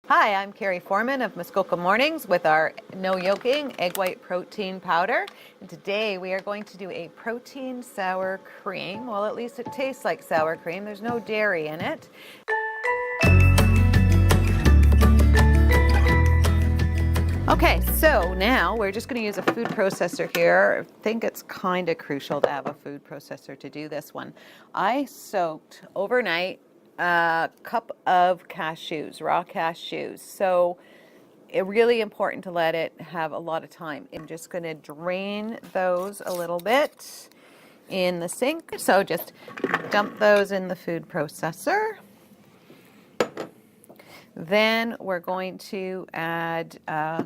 Hi, I'm Carrie Foreman of Muskoka Mornings with our No Yolking egg white protein powder. And today we are going to do a protein sour cream. Well, at least it tastes like sour cream. There's no dairy in it. Okay, so now we're just going to use a food processor here. I think it's kind of crucial to have a food processor to do this one. I soaked overnight a cup of cashews, raw cashews. So it's really important to let it have a lot of time. I'm just going to drain those a little bit in the sink. So just dump those in the food processor. Then we're going to add a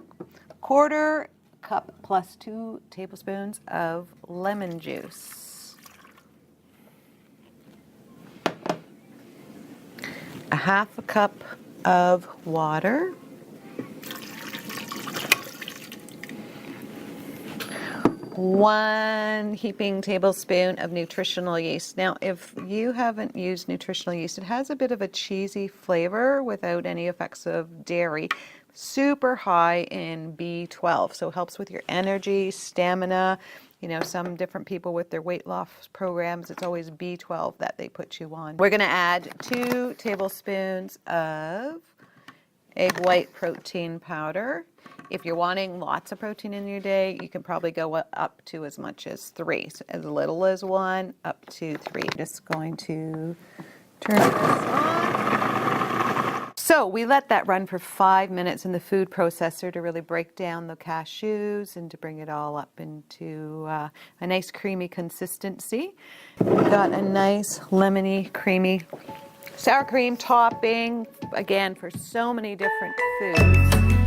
quarter cup plus 2 tablespoons of lemon juice. A half a cup of water. 1 heaping tablespoon of nutritional yeast. Now, if you haven't used nutritional yeast, it has a bit of a cheesy flavor without any effects of dairy. Super high in B12, so it helps with your energy, stamina. You know, some different people with their weight loss programs, it's always B12 that they put you on. We're going to add 2 tablespoons of egg white protein powder. If you're wanting lots of protein in your day, you can probably go up to as much as 3. So as little as 1, up to 3. Just going to turn this on. So we let that run for 5 minutes in the food processor to really break down the cashews and to bring it all up into a nice creamy consistency. We've got a nice lemony, creamy sour cream topping, again, for so many different foods.